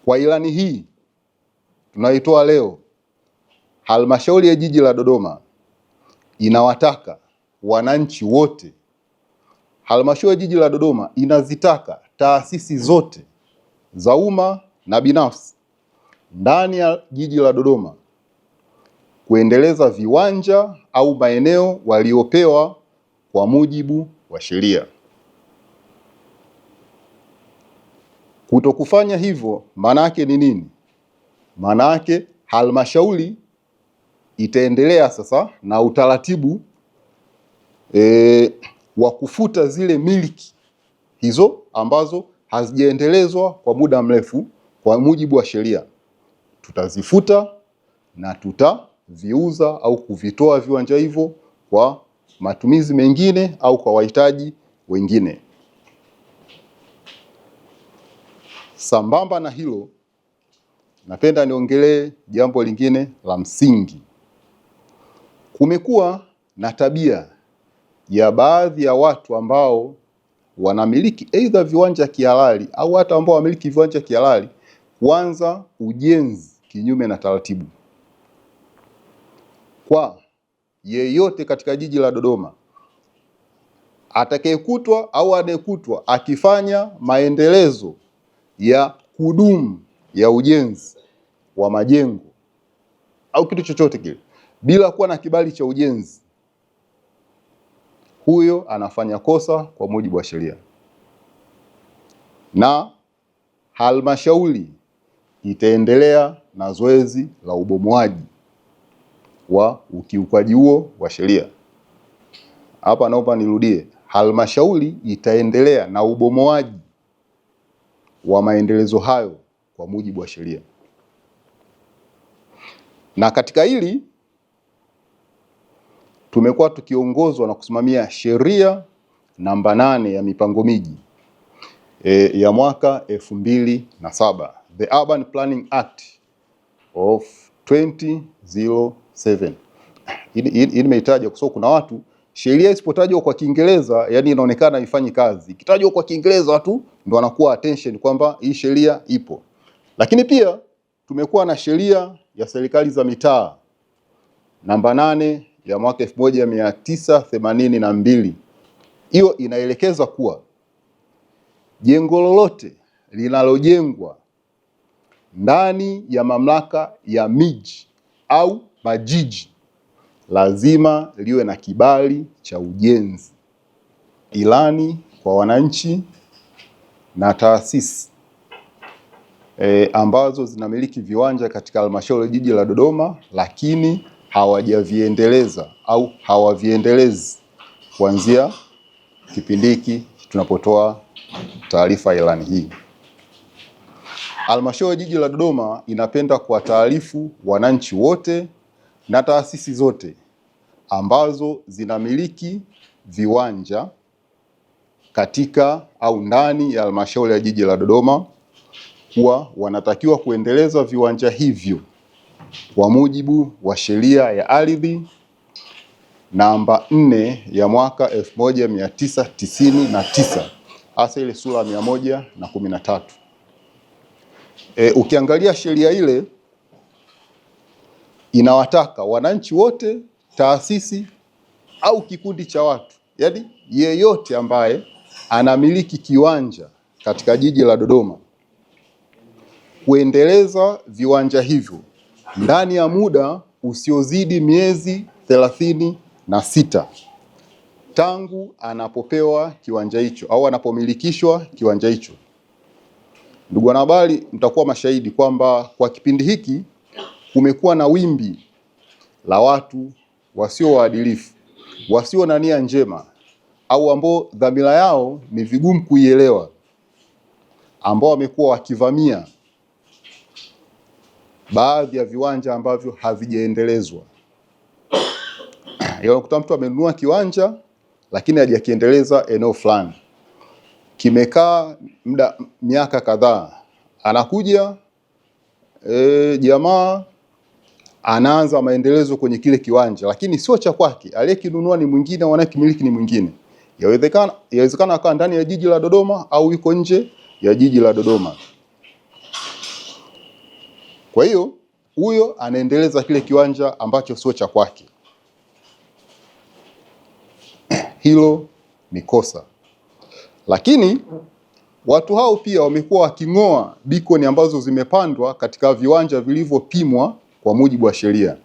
Kwa ilani hii tunaitoa leo, halmashauri ya jiji la Dodoma inawataka wananchi wote, halmashauri ya jiji la Dodoma inazitaka taasisi zote za umma na binafsi ndani ya jiji la Dodoma kuendeleza viwanja au maeneo waliopewa kwa mujibu wa sheria. Kutokufanya hivyo maana yake ni nini? Maana yake halmashauri itaendelea sasa na utaratibu wa kufuta zile miliki hizo ambazo hazijaendelezwa kwa muda mrefu kwa mujibu wa sheria. Tutazifuta na tutaviuza au kuvitoa viwanja hivyo kwa matumizi mengine au kwa wahitaji wengine. Sambamba na hilo, napenda niongelee jambo lingine la msingi. Kumekuwa na tabia ya baadhi ya watu ambao wanamiliki aidha viwanja kihalali au hata ambao wamiliki viwanja kihalali kuanza ujenzi kinyume na taratibu. Kwa yeyote katika jiji la Dodoma atakayekutwa au anayekutwa akifanya maendelezo ya kudumu ya ujenzi wa majengo au kitu chochote kile bila kuwa na kibali cha ujenzi, huyo anafanya kosa kwa mujibu wa sheria, na halmashauri itaendelea na zoezi la ubomoaji wa ukiukaji huo wa sheria. Hapa naomba nirudie, halmashauri itaendelea na ubomoaji wa maendelezo hayo kwa mujibu wa sheria. Na katika hili tumekuwa tukiongozwa na kusimamia sheria namba 8 ya mipango miji ya mwaka 2007, The Urban Planning Act of 2007. Hii nimehitaji kwa sababu kuna watu sheria isipotajwa kwa Kiingereza yani inaonekana haifanyi kazi. Ikitajwa kwa Kiingereza watu ndio wanakuwa attention kwamba hii sheria ipo. Lakini pia tumekuwa na sheria ya serikali za mitaa namba 8 ya mwaka 1982. Hiyo inaelekeza kuwa jengo lolote linalojengwa ndani ya mamlaka ya miji au majiji lazima liwe na kibali cha ujenzi, ilani kwa wananchi na taasisi ambazo zinamiliki viwanja katika halmashauri ya jiji la Dodoma lakini hawajaviendeleza au hawaviendelezi kuanzia kipindi hiki tunapotoa taarifa ya ilani hii. Halmashauri ya jiji la Dodoma inapenda kuwataarifu wananchi wote na taasisi zote ambazo zinamiliki viwanja katika au ndani ya halmashauri ya jiji la Dodoma kuwa wanatakiwa kuendeleza viwanja hivyo kwa mujibu wa sheria ya ardhi namba 4 ya mwaka 1999, hasa ile sura 113. Ukiangalia sheria ile inawataka wananchi wote, taasisi au kikundi cha watu, yaani yeyote ambaye anamiliki kiwanja katika jiji la Dodoma kuendeleza viwanja hivyo ndani ya muda usiozidi miezi 36 tangu anapopewa kiwanja hicho au anapomilikishwa kiwanja hicho. Ndugu wanahabari, mtakuwa mashahidi kwamba kwa kipindi hiki kumekuwa na wimbi la watu wasio waadilifu, wasio na nia njema au ambao dhamira yao ni vigumu kuielewa, ambao wamekuwa wakivamia baadhi ya viwanja ambavyo havijaendelezwa. Unakuta mtu amenunua kiwanja lakini hajakiendeleza eneo fulani, kimekaa miaka kadhaa, anakuja jamaa anaanza maendelezo kwenye kile kiwanja lakini sio cha kwake, aliyekinunua ni mwingine, wanakimiliki ni mwingine. Yawezekana akawa ndani ya jiji la Dodoma au yuko nje ya jiji la Dodoma. Kwa hiyo huyo anaendeleza kile kiwanja ambacho sio cha kwake. Hilo ni kosa. Lakini watu hao pia wamekuwa waking'oa beacon ambazo zimepandwa katika viwanja vilivyopimwa kwa mujibu wa sheria.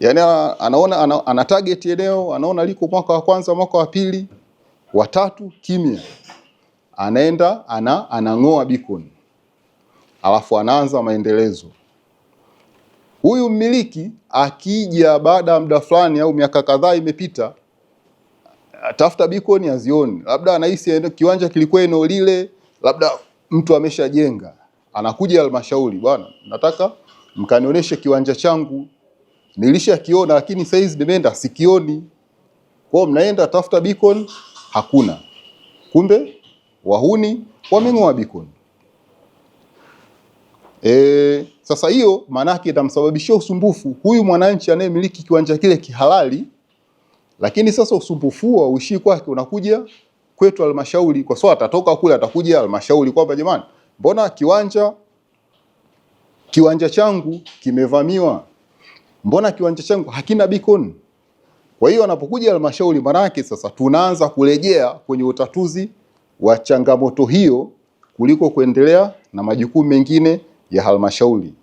Yaani anaona ana target eneo, anaona liko mwaka wa kwanza, mwaka wa pili, wa tatu, kimya. Anaenda anang'oa beacon. Alafu anaanza maendelezo. Huyu mmiliki akija baada ya muda fulani au miaka kadhaa imepita, tafuta beacon azioni. Labda anahisi kiwanja kilikuwa eneo lile, labda mtu ameshajenga. Anakuja halmashauri, bwana, nataka mkanionyeshe kiwanja changu. Nilishakiona lakini saizi nimeenda sikioni. Kwa mnaenda tafuta beacon, hakuna. Kumbe wahuni wameng'oa beacon. Sasa hiyo maana yake itamsababishia usumbufu huyu mwananchi anayemiliki kiwanja kile kihalali, lakini sasa usumbufu huo uishi kwake, unakuja kwetu halmashauri, kwa sababu atatoka kule atakuja halmashauri kwamba jamani, mbona kiwanja changu kimevamiwa, mbona kiwanja changu hakina beacon. Kwa hiyo anapokuja halmashauri, maana yake sasa tunaanza kurejea kwenye utatuzi wa changamoto hiyo kuliko kuendelea na majukumu mengine ya halmashauri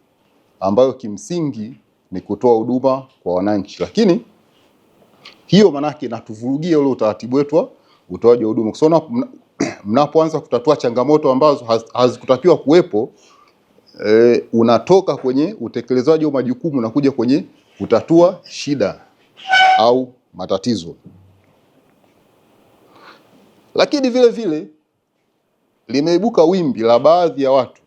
ambayo kimsingi ni kutoa huduma kwa wananchi. Lakini hiyo manake inatuvurugia ule utaratibu wetu wa utoaji wa huduma. Kwa sababu mnapoanza kutatua changamoto ambazo hazikutakiwa kuwepo, unatoka kwenye utekelezaji wa majukumu na kuja kwenye kutatua shida au matatizo. Lakini vile vile limeibuka wimbi la baadhi ya watu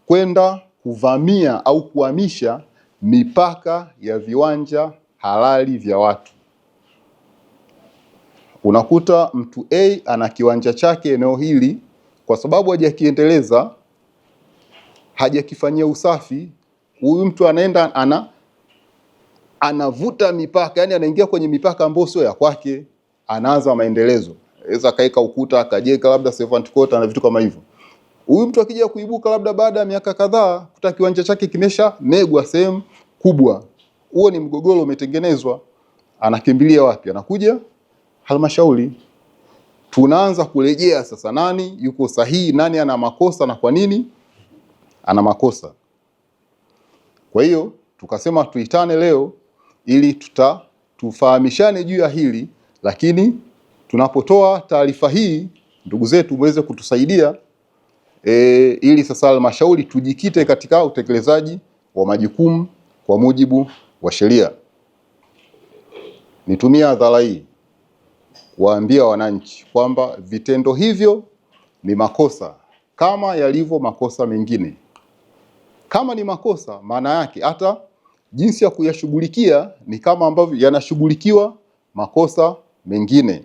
kwenda kuvamia au kuhamisha mipaka ya viwanja halali vya watu. Unakuta mtu A ana kiwanja chake eneo hili, kwa sababu hajakiendeleza, hajakifanyia usafi, huyu mtu anaenda anavuta mipaka, yani anaingia kwenye mipaka ambayo sio ya kwake, anaanza maendelezo. Aweza kaeka ukuta, akajenga labda servant quarter na vitu kama hivyo. Huyu mtu akija kuibuka labda baada ya miaka kadhaa kuta kiwanja chake kimesha megwa sehemu kubwa, huo ni mgogoro umetengenezwa, anakimbilia wapi? Anakuja halmashauri. Tunaanza kurejea sasa, nani yuko sahihi, nani ana makosa na kwa nini ana makosa. Kwa hiyo tukasema tuitane leo ili tufahamishane juu ya hili, lakini tunapotoa taarifa hii ndugu zetu muweze kutusaidia ili sasa halmashauri tujikite katika utekelezaji wa majukumu kwa mujibu wa sheria. Nitumia adhara hii waambia wananchi kwamba vitendo hivyo ni makosa kama yalivyo makosa mengine. Kama ni makosa, maana yake hata jinsi ya kuyashughulikia ni kama ambavyo yanashughulikiwa makosa mengine.